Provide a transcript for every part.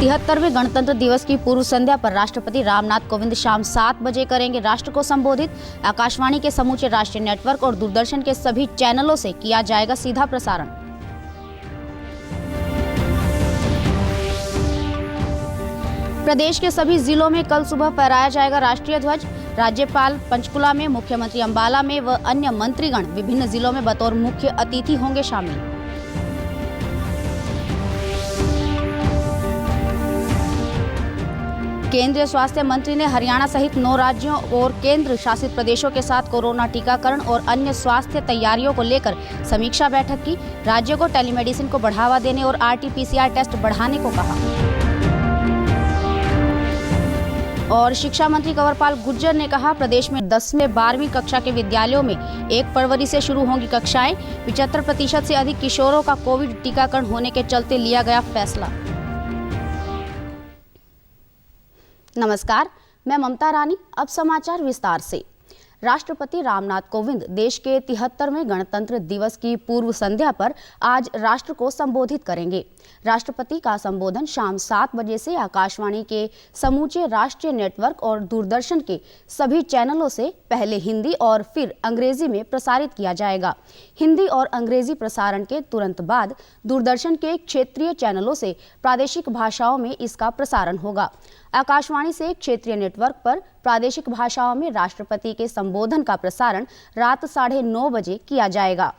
73वें गणतंत्र दिवस की पूर्व संध्या पर राष्ट्रपति रामनाथ कोविंद शाम 7 बजे करेंगे राष्ट्र को संबोधित। आकाशवाणी के समूचे राष्ट्रीय नेटवर्क और दूरदर्शन के सभी चैनलों से किया जाएगा सीधा प्रसारण। प्रदेश के सभी जिलों में कल सुबह फहराया जाएगा राष्ट्रीय ध्वज। राज्यपाल पंचकुला में, मुख्यमंत्री अंबाला में व अन्य मंत्रीगण विभिन्न जिलों में बतौर मुख्य अतिथि होंगे शामिल। केंद्रीय स्वास्थ्य मंत्री ने हरियाणा सहित 9 राज्यों और केंद्र शासित प्रदेशों के साथ कोरोना टीकाकरण और अन्य स्वास्थ्य तैयारियों को लेकर समीक्षा बैठक की। राज्यों को टेलीमेडिसिन को बढ़ावा देने और RT-PCR टेस्ट बढ़ाने को कहा। और शिक्षा मंत्री कंवरपाल गुर्जर ने कहा, प्रदेश में 10वीं 12वीं कक्षा के विद्यालयों में 1 फरवरी से शुरू होंगी कक्षाएं। 75% से अधिक किशोरों का कोविड टीकाकरण होने के चलते लिया गया फैसला। नमस्कार, मैं ममता रानी। अब समाचार विस्तार से। राष्ट्रपति रामनाथ कोविंद देश के 73वें गणतंत्र दिवस की पूर्व संध्या पर आज राष्ट्र को संबोधित करेंगे। राष्ट्रपति का संबोधन शाम 7 बजे से आकाशवाणी के समूचे राष्ट्रीय नेटवर्क और दूरदर्शन के सभी चैनलों से पहले हिंदी और फिर अंग्रेजी में प्रसारित किया जाएगा। हिंदी और अंग्रेजी प्रसारण के तुरंत बाद दूरदर्शन के क्षेत्रीय चैनलों से प्रादेशिक भाषाओं में इसका प्रसारण होगा। आकाशवाणी से क्षेत्रीय नेटवर्क पर प्रादेशिक भाषाओं में राष्ट्रपति के संबोधन का प्रसारण रात 9:30 बजे किया जाएगा।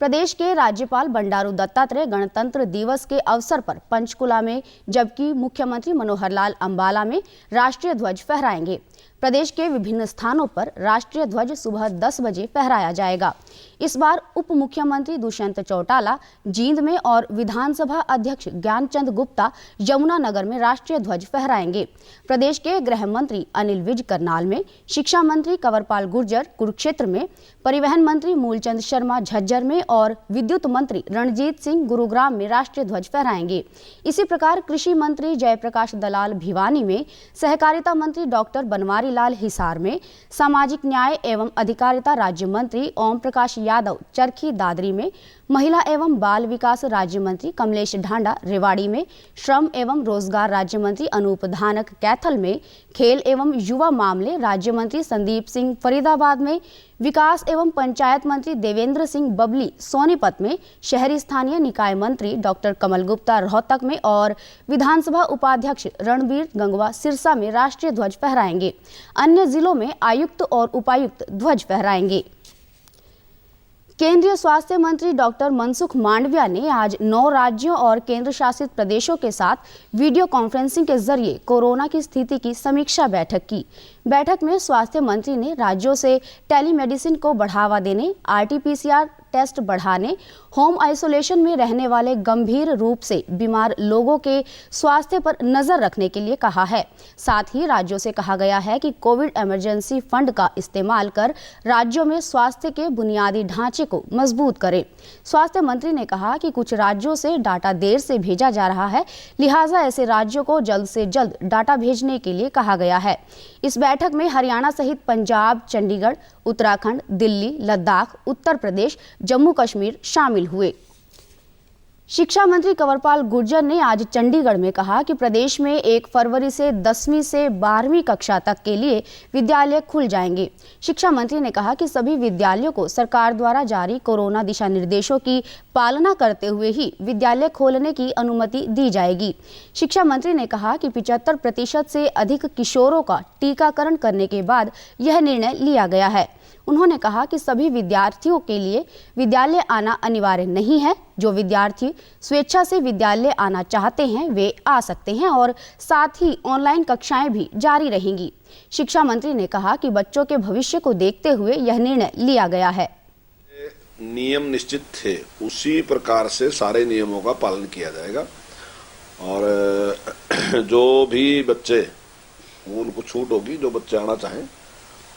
प्रदेश के राज्यपाल बंडारू दत्तात्रेय गणतंत्र दिवस के अवसर पर पंचकुला में, जबकि मुख्यमंत्री मनोहर लाल अंबाला में राष्ट्रीय ध्वज फहराएंगे। प्रदेश के विभिन्न स्थानों पर राष्ट्रीय ध्वज सुबह 10 बजे फहराया जाएगा। इस बार उप मुख्यमंत्री दुष्यंत चौटाला जींद में और विधानसभा अध्यक्ष ज्ञानचंद गुप्ता यमुनानगर में राष्ट्रीय ध्वज फहराएंगे। प्रदेश के गृह मंत्री अनिल विज करनाल में, शिक्षा मंत्री कंवरपाल गुर्जर कुरुक्षेत्र में, परिवहन मंत्री मूलचंद शर्मा झज्जर में और विद्युत मंत्री रणजीत सिंह गुरुग्राम में राष्ट्रीय ध्वज फहराएंगे। इसी प्रकार कृषि मंत्री जयप्रकाश दलाल भिवानी में, सहकारिता मंत्री डॉक्टर बनवारी लाल हिसार में, सामाजिक न्याय एवं अधिकारिता राज्य मंत्री ओम प्रकाश यादव चरखी दादरी में, महिला एवं बाल विकास राज्य मंत्री कमलेश ढांडा रेवाड़ी में, श्रम एवं रोजगार राज्य मंत्री अनूप धानक कैथल में, खेल एवं युवा मामले राज्य मंत्री संदीप सिंह फरीदाबाद में, विकास एवं पंचायत मंत्री देवेंद्र सिंह बबली सोनीपत में, शहरी स्थानीय निकाय मंत्री डॉक्टर कमल गुप्ता रोहतक में और विधानसभा उपाध्यक्ष रणबीर गंगवा सिरसा में राष्ट्रीय ध्वज फहराएंगे। अन्य जिलों में आयुक्त और उपायुक्त ध्वज फहराएंगे। केंद्रीय स्वास्थ्य मंत्री डॉक्टर मनसुख मांडविया ने आज 9 राज्यों और केंद्र शासित प्रदेशों के साथ वीडियो कॉन्फ्रेंसिंग के जरिए कोरोना की स्थिति की समीक्षा बैठक की। बैठक में स्वास्थ्य मंत्री ने राज्यों से टेलीमेडिसिन को बढ़ावा देने, RT-PCR टेस्ट बढ़ाने, होम आइसोलेशन में रहने वाले गंभीर रूप से बीमार लोगों के स्वास्थ्य पर नजर रखने के लिए कहा है। साथ ही राज्यों से कहा गया है कि कोविड इमरजेंसी फंड का इस्तेमाल कर राज्यों में स्वास्थ्य के बुनियादी ढांचे को मजबूत करें। स्वास्थ्य मंत्री ने कहा कि कुछ राज्यों से डाटा देर से भेजा जा रहा है, लिहाजा ऐसे राज्यों को जल्द से जल्द डाटा भेजने के लिए कहा गया है। इस बैठक में हरियाणा सहित पंजाब, चंडीगढ़, उत्तराखंड, दिल्ली, लद्दाख, उत्तर प्रदेश, जम्मू कश्मीर शामिल हुए। शिक्षा मंत्री कंवरपाल गुर्जर ने आज चंडीगढ़ में कहा कि प्रदेश में 1 फरवरी से 10वीं से 12वीं कक्षा तक के लिए विद्यालय खुल जाएंगे। शिक्षा मंत्री ने कहा कि सभी विद्यालयों को सरकार द्वारा जारी कोरोना दिशा निर्देशों की पालना करते हुए ही विद्यालय खोलने की अनुमति दी जाएगी। शिक्षा मंत्री ने कहा कि 75% से अधिक किशोरों का टीकाकरण करने के बाद यह निर्णय लिया गया है। उन्होंने कहा कि सभी विद्यार्थियों के लिए विद्यालय आना अनिवार्य नहीं है। जो विद्यार्थी स्वेच्छा से विद्यालय आना चाहते हैं वे आ सकते हैं और साथ ही ऑनलाइन कक्षाएं भी जारी रहेंगी। शिक्षा मंत्री ने कहा कि बच्चों के भविष्य को देखते हुए यह निर्णय लिया गया है। नियम निश्चित थे, उसी प्रकार से सारे नियमों का पालन किया जाएगा और जो भी बच्चे, उनको छूट होगी। जो बच्चे आना चाहें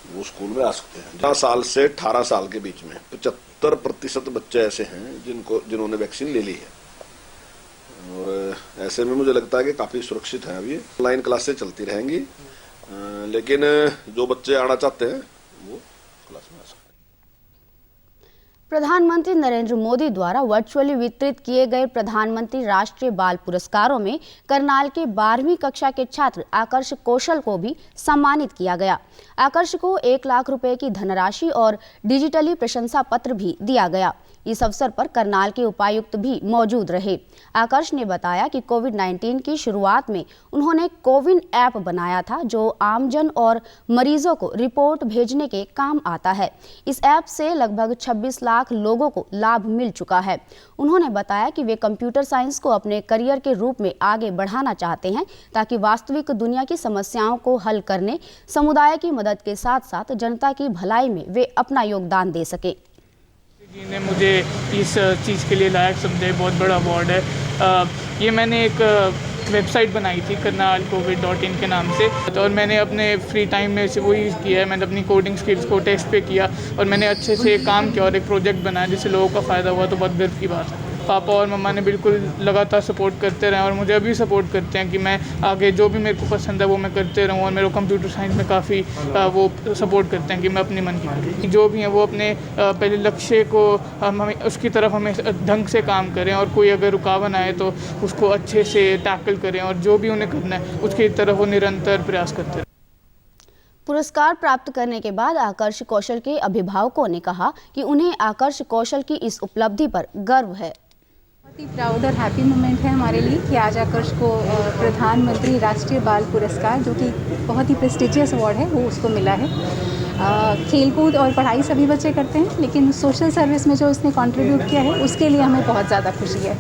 वो स्कूल में आ सकते हैं। 10 साल से 18 साल के बीच में 75% बच्चे ऐसे हैं जिन्होंने वैक्सीन ले ली है और ऐसे में मुझे लगता है कि काफी सुरक्षित है। अभी ऑनलाइन क्लासें चलती रहेंगी, लेकिन जो बच्चे आना चाहते हैं वो क्लास में आ सकते हैं। प्रधानमंत्री नरेंद्र मोदी द्वारा वर्चुअली वितरित किए गए प्रधानमंत्री राष्ट्रीय बाल पुरस्कारों में करनाल के 12वीं कक्षा के छात्र आकर्ष कौशल को भी सम्मानित किया गया। आकर्ष को 1 लाख रुपए की धनराशि और डिजिटली प्रशंसा पत्र भी दिया गया। इस अवसर पर करनाल के उपायुक्त भी मौजूद रहे। आकर्ष ने बताया कि कोविड-19 की शुरुआत में उन्होंने कोविन ऐप बनाया था, जो आमजन और मरीजों को रिपोर्ट भेजने के काम आता है। इस ऐप से लगभग 26 लाख लोगों को लाभ मिल चुका है। उन्होंने बताया कि वे कंप्यूटर साइंस को अपने करियर के रूप में आगे बढ़ाना चाहते हैं, ताकि वास्तविक दुनिया की समस्याओं को हल करने, समुदाय की मदद के साथ साथ जनता की भलाई में वे अपना योगदान दे सके। जी ने मुझे इस चीज़ के लिए लायक समझे, बहुत बड़ा अवार्ड है। ये मैंने एक वेबसाइट बनाई थी करनाल covid.in के नाम से, और मैंने अपने फ्री टाइम में से वही किया है। मैंने अपनी कोडिंग स्किल्स को टेस्ट पे किया और मैंने अच्छे से काम किया और एक प्रोजेक्ट बनाया जिससे लोगों का फ़ायदा हुआ, तो बहुत गर्व की बात है। पापा और मम्मा ने बिल्कुल लगातार सपोर्ट करते रहे और मुझे अभी सपोर्ट करते हैं कि मैं आगे जो भी मेरे को पसंद है वो मैं करते रहूँ, और मेरे को कंप्यूटर साइंस में काफ़ी वो सपोर्ट करते हैं कि मैं अपनी मन की जो भी है वो अपने पहले लक्ष्य को हमें उसकी तरफ हमें ढंग से काम करें, और कोई अगर रुकावट आए तो उसको अच्छे से टैकल करें, और जो भी उन्हें करना है उसकी तरफ वो निरंतर प्रयास करते हैं। पुरस्कार प्राप्त करने के बाद आकर्ष कौशल के अभिभावकों ने कहा कि उन्हें आकर्ष कौशल की इस उपलब्धि पर गर्व है। बहुत ही प्राउड और हैप्पी मोमेंट है हमारे लिए कि आज आकर्ष को प्रधानमंत्री राष्ट्रीय बाल पुरस्कार, जो कि बहुत ही प्रेस्टिजियस अवार्ड है, वो उसको मिला है। खेलकूद और पढ़ाई सभी बच्चे करते हैं, लेकिन सोशल सर्विस में जो उसने कंट्रीब्यूट किया है उसके लिए हमें बहुत ज़्यादा खुशी है।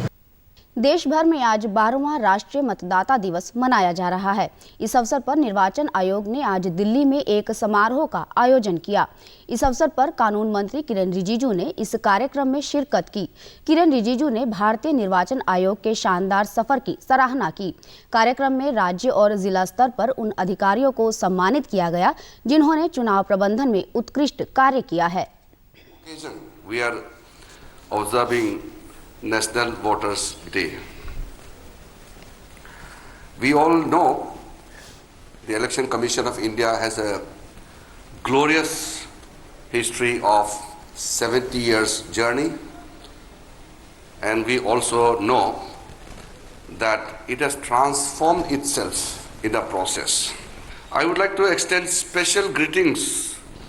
देश भर में आज 12वां राष्ट्रीय मतदाता दिवस मनाया जा रहा है। इस अवसर पर निर्वाचन आयोग ने आज दिल्ली में एक समारोह का आयोजन किया। इस अवसर पर कानून मंत्री किरेन रिजिजू ने इस कार्यक्रम में शिरकत की। किरेन रिजिजू ने भारतीय निर्वाचन आयोग के शानदार सफर की सराहना की। कार्यक्रम में राज्य और जिला स्तर पर उन अधिकारियों को सम्मानित किया गया जिन्होंने चुनाव प्रबंधन में उत्कृष्ट कार्य किया है। We are observing National Voters Day. We all know the Election Commission of India has a glorious history of 70 years journey, and we also know that it has transformed itself in the process. I would like to extend special greetings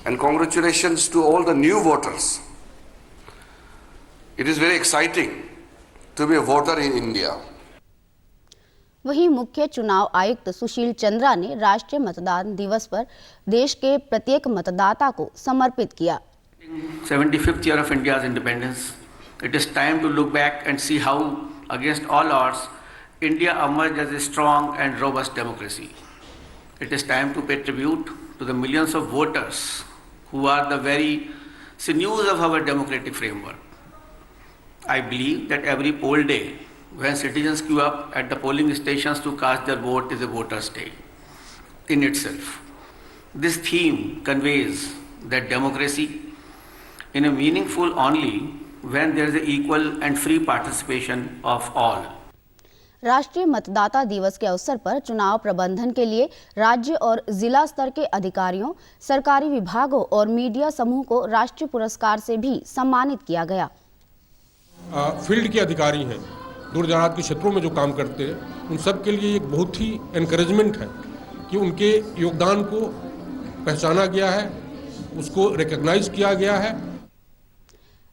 and congratulations to all the new voters. It is very exciting to be a voter in India. वहीं मुख्य चुनाव आयुक्त सुशील चंद्रा ने राष्ट्रीय मतदान दिवस पर देश के प्रत्येक मतदाता को समर्पित किया। 75th year of India's independence, it is time to look back and see how, against all odds, India emerged as a strong and robust democracy. It is time to pay tribute to the millions of voters who are the very sinews of our democratic framework. I believe that every poll day, when citizens queue up at the polling stations to cast their vote, is a voter's day in itself. This theme conveys that democracy in a meaningful only when there is an equal and free participation of all. राष्ट्रीय मतदाता दिवस के अवसर पर चुनाव प्रबंधन के लिए राज्य और जिला स्तर के अधिकारियों, सरकारी विभागों और मीडिया समूह को राष्ट्रीय पुरस्कार से भी सम्मानित किया गया। फील्ड के अधिकारी हैं, दूर दराज के क्षेत्रों में जो काम करते हैं, उन सब के लिए एक बहुत ही एनकरेजमेंट है कि उनके योगदान को पहचाना गया है, उसको रिकॉग्नाइज किया गया है।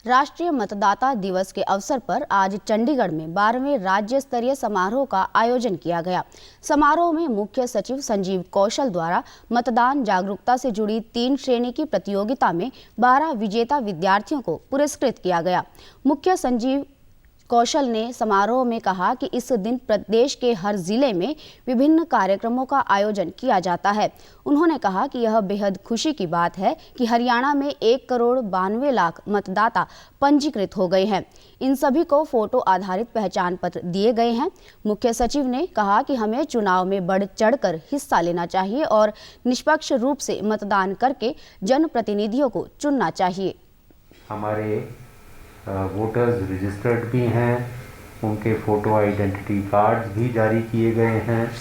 राष्ट्रीय मतदाता दिवस के अवसर पर आज चंडीगढ़ में 12वें राज्य स्तरीय समारोह का आयोजन किया गया। समारोह में मुख्य सचिव संजीव कौशल द्वारा मतदान जागरूकता से जुड़ी 3 श्रेणी की प्रतियोगिता में 12 विजेता विद्यार्थियों को पुरस्कृत किया गया। मुख्य संजीव कौशल ने समारोह में कहा कि इस दिन प्रदेश के हर जिले में विभिन्न कार्यक्रमों का आयोजन किया जाता है। उन्होंने कहा कि यह बेहद खुशी की बात है कि हरियाणा में 1,92,00,000 मतदाता पंजीकृत हो गए हैं। इन सभी को फोटो आधारित पहचान पत्र दिए गए हैं। मुख्य सचिव ने कहा कि हमें चुनाव में बढ़ चढ़कर हिस्सा लेना चाहिए और निष्पक्ष रूप से मतदान करके जनप्रतिनिधियों को चुनना चाहिए। हमारे वोटर्स रजिस्टर्ड भी हैं, उनके फ़ोटो आइडेंटिटी कार्ड्स भी जारी किए गए हैं,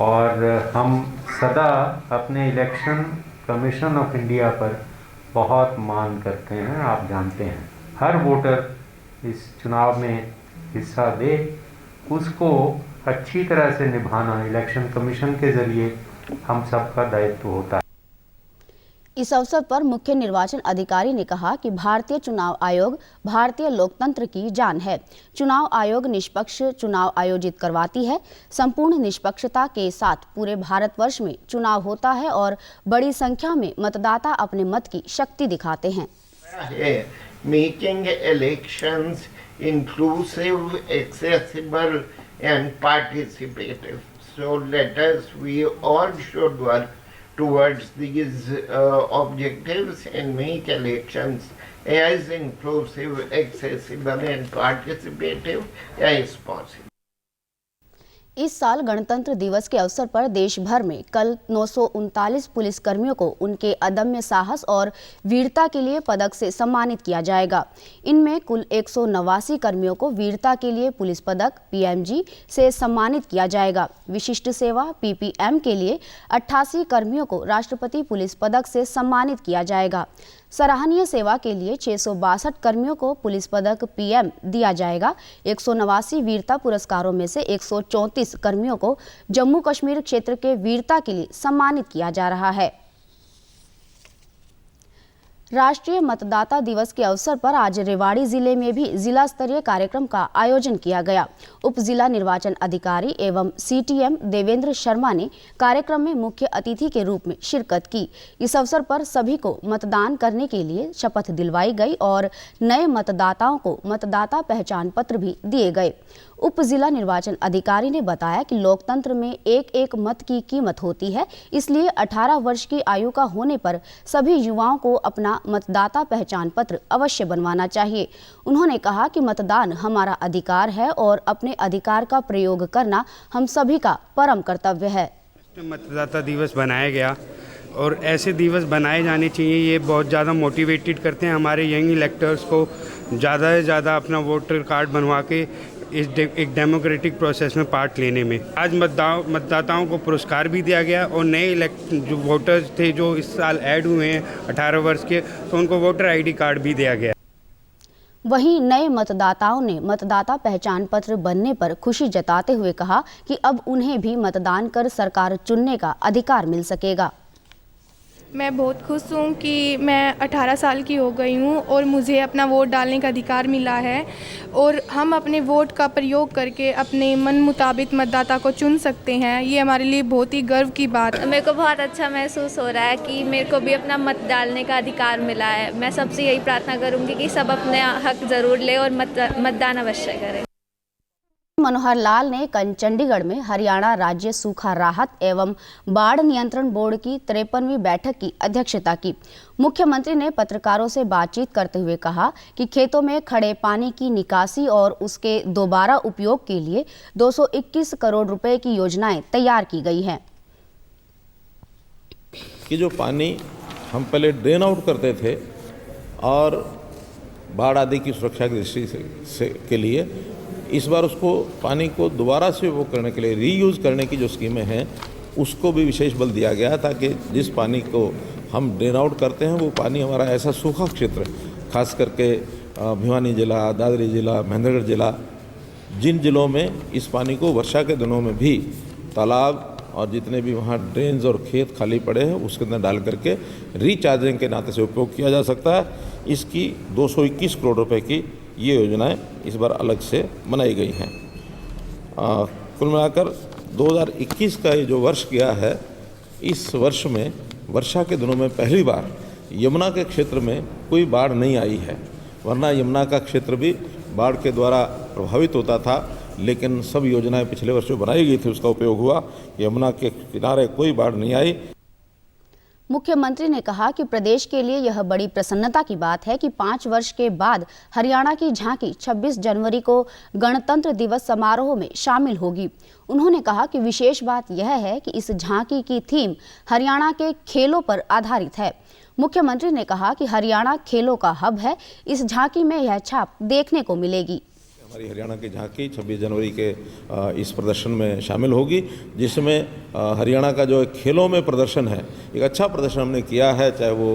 और हम सदा अपने इलेक्शन कमीशन ऑफ इंडिया पर बहुत मान करते हैं, आप जानते हैं। हर वोटर इस चुनाव में हिस्सा दे, उसको अच्छी तरह से निभाना इलेक्शन कमीशन के जरिए हम सबका दायित्व होता है। इस अवसर पर मुख्य निर्वाचन अधिकारी ने कहा कि भारतीय चुनाव आयोग भारतीय लोकतंत्र की जान है। चुनाव आयोग निष्पक्ष चुनाव आयोजित करवाती है। संपूर्ण निष्पक्षता के साथ पूरे भारतवर्ष में चुनाव होता है और बड़ी संख्या में मतदाता अपने मत की शक्ति दिखाते हैं। Making elections inclusive, accessible and participative. So let us, we all should work towards these objectives and make elections as inclusive, accessible and participative as possible. इस साल गणतंत्र दिवस के अवसर पर देश भर में कल 939 पुलिसकर्मियों को उनके अदम्य साहस और वीरता के लिए पदक से सम्मानित किया जाएगा। इनमें कुल 189 कर्मियों को वीरता के लिए पुलिस पदक पीएमजी से सम्मानित किया जाएगा। विशिष्ट सेवा पीपीएम के लिए 88 कर्मियों को राष्ट्रपति पुलिस पदक से सम्मानित किया जाएगा। सराहनीय सेवा के लिए 662 कर्मियों को पुलिस पदक पीएम दिया जाएगा। 189 वीरता पुरस्कारों में से 134 कर्मियों को जम्मू कश्मीर क्षेत्र के वीरता के लिए सम्मानित किया जा रहा है। राष्ट्रीय मतदाता दिवस के अवसर पर आज रेवाड़ी जिले में भी जिला स्तरीय कार्यक्रम का आयोजन किया गया। उप जिला निर्वाचन अधिकारी एवं सीटीएम देवेंद्र शर्मा ने कार्यक्रम में मुख्य अतिथि के रूप में शिरकत की। इस अवसर पर सभी को मतदान करने के लिए शपथ दिलवाई गई और नए मतदाताओं को मतदाता पहचान पत्र भी दिए गए। उप जिला निर्वाचन अधिकारी ने बताया कि लोकतंत्र में एक एक मत की कीमत होती है, इसलिए 18 वर्ष की आयु का होने पर सभी युवाओं को अपना मतदाता पहचान पत्र अवश्य बनवाना चाहिए। उन्होंने कहा कि मतदान हमारा अधिकार है और अपने अधिकार का प्रयोग करना हम सभी का परम कर्तव्य है। मतदाता दिवस बनाया गया और ऐसे दिवस बनाए जाने चाहिए। ये बहुत ज़्यादा मोटिवेटेड करते हैं हमारे यंग इलेक्टर्स को ज़्यादा से ज़्यादा अपना वोटर कार्ड बनवा के इस एक डेमोक्रेटिक प्रोसेस में पार्ट लेने में। आज मतदाताओं को पुरस्कार भी दिया गया और नए जो वोटर्स थे जो इस साल ऐड हुए हैं 18 वर्ष के, तो उनको वोटर आईडी कार्ड भी दिया गया। वहीं नए मतदाताओं ने मतदाता पहचान पत्र बनने पर खुशी जताते हुए कहा कि अब उन्हें भी मतदान कर सरकार चुनने का अधिकार मिल सकेगा। मैं बहुत खुश हूँ कि मैं 18 साल की हो गई हूँ और मुझे अपना वोट डालने का अधिकार मिला है और हम अपने वोट का प्रयोग करके अपने मन मुताबिक मतदाता को चुन सकते हैं। ये हमारे लिए बहुत ही गर्व की बात है। मेरे को बहुत अच्छा महसूस हो रहा है कि मेरे को भी अपना मत डालने का अधिकार मिला है। मैं सबसे यही प्रार्थना करूँगी कि सब अपने हक ज़रूर ले और मतदान अवश्य करें। मनोहर लाल ने कल चंडीगढ़ में हरियाणा राज्य सूखा राहत एवं बाढ़ नियंत्रण बोर्ड की 53वीं बैठक की अध्यक्षता की। मुख्यमंत्री ने पत्रकारों से बातचीत करते हुए कहा कि खेतों में खड़े पानी की निकासी और उसके दोबारा उपयोग के लिए 221 करोड़ रुपए की योजनाएं तैयार की गई हैं। कि जो पानी हम पहले ड्रेन आउट करते थे और बाढ़ आदि की सुरक्षा की दृष्टि से के लिए इस बार उसको पानी को दोबारा से उपयोग करने के लिए रीयूज़ करने की जो स्कीमें हैं उसको भी विशेष बल दिया गया ताकि जिस पानी को हम ड्रेन आउट करते हैं वो पानी हमारा ऐसा सूखा क्षेत्र, खास करके भिवानी जिला, दादरी जिला, महेंद्रगढ़ जिला, जिन जिलों में इस पानी को वर्षा के दिनों में भी तालाब और जितने भी वहाँ ड्रेन्स और खेत खाली पड़े हैं उसके अंदर डाल करके रिचार्जिंग के नाते से उपयोग किया जा सकता है। इसकी 221 करोड़ रुपए की ये योजनाएं इस बार अलग से बनाई गई हैं। कुल मिलाकर 2021 का ये जो वर्ष गया है, इस वर्ष में वर्षा के दिनों में पहली बार यमुना के क्षेत्र में कोई बाढ़ नहीं आई है, वरना यमुना का क्षेत्र भी बाढ़ के द्वारा प्रभावित होता था, लेकिन सब योजनाएं पिछले वर्षों बनाई गई थी, उसका उपयोग हुआ। यमुना के किनारे कोई बाढ़ नहीं आई। मुख्यमंत्री ने कहा कि प्रदेश के लिए यह बड़ी प्रसन्नता की बात है कि 5 वर्ष के बाद हरियाणा की झांकी 26 जनवरी को गणतंत्र दिवस समारोह में शामिल होगी। उन्होंने कहा कि विशेष बात यह है कि इस झांकी की थीम हरियाणा के खेलों पर आधारित है। मुख्यमंत्री ने कहा कि हरियाणा खेलों का हब है, इस झांकी में यह छाप देखने को मिलेगी। हमारी हरियाणा की झांकी 26 जनवरी के इस प्रदर्शन में शामिल होगी, जिसमें हरियाणा का जो खेलों में प्रदर्शन है, एक अच्छा प्रदर्शन हमने किया है, चाहे वो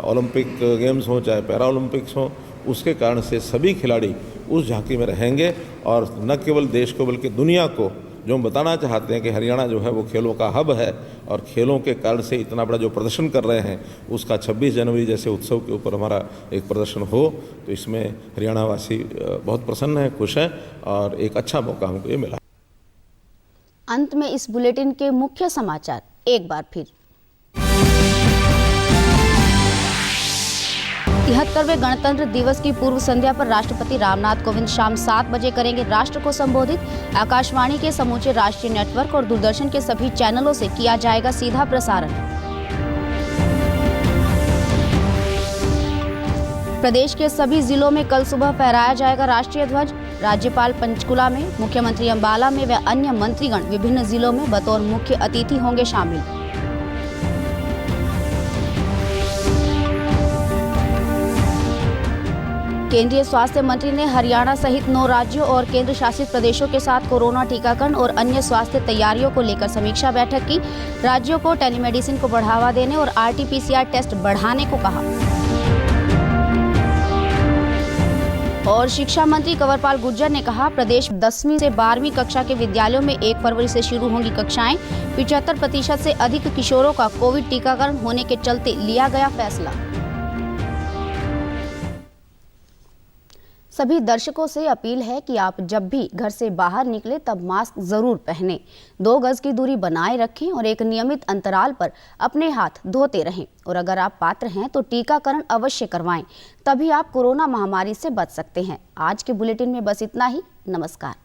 ओलंपिक गेम्स हो चाहे पैरा ओलंपिक्स हो। उसके कारण से सभी खिलाड़ी उस झांकी में रहेंगे और न केवल देश को बल्कि दुनिया को जो हम बताना चाहते हैं कि हरियाणा जो है वो खेलों का हब है और खेलों के कारण से इतना बड़ा जो प्रदर्शन कर रहे हैं उसका 26 जनवरी जैसे उत्सव के ऊपर हमारा एक प्रदर्शन हो, तो इसमें हरियाणा वासी बहुत प्रसन्न हैं, खुश हैं और एक अच्छा मौका हमको ये मिला। अंत में इस बुलेटिन के मुख्य समाचार एक बार फिर। 73वें गणतंत्र दिवस की पूर्व संध्या पर राष्ट्रपति रामनाथ कोविंद शाम 7 बजे करेंगे राष्ट्र को संबोधित। आकाशवाणी के समूचे राष्ट्रीय नेटवर्क और दूरदर्शन के सभी चैनलों से किया जाएगा सीधा प्रसारण। प्रदेश के सभी जिलों में कल सुबह फहराया जाएगा राष्ट्रीय ध्वज। राज्यपाल पंचकुला में, मुख्यमंत्री अंबाला में व अन्य मंत्रीगण विभिन्न जिलों में बतौर मुख्य अतिथि होंगे शामिल। केंद्रीय स्वास्थ्य मंत्री ने हरियाणा सहित 9 राज्यों और केंद्र शासित प्रदेशों के साथ कोरोना टीकाकरण और अन्य स्वास्थ्य तैयारियों को लेकर समीक्षा बैठक की। राज्यों को टेलीमेडिसिन को बढ़ावा देने और RT-PCR टेस्ट बढ़ाने को कहा। और शिक्षा मंत्री कंवरपाल गुर्जर ने कहा, प्रदेश 10वीं से 12वीं कक्षा के विद्यालयों में 1 फरवरी से शुरू होंगी कक्षाएं। 75% से अधिक किशोरों का कोविड टीकाकरण होने के चलते लिया गया फैसला। सभी दर्शकों से अपील है कि आप जब भी घर से बाहर निकले तब मास्क जरूर पहनें, 2 गज की दूरी बनाए रखें और एक नियमित अंतराल पर अपने हाथ धोते रहें। और अगर आप पात्र हैं तो टीकाकरण अवश्य करवाएं, तभी आप कोरोना महामारी से बच सकते हैं। आज के बुलेटिन में बस इतना ही। नमस्कार।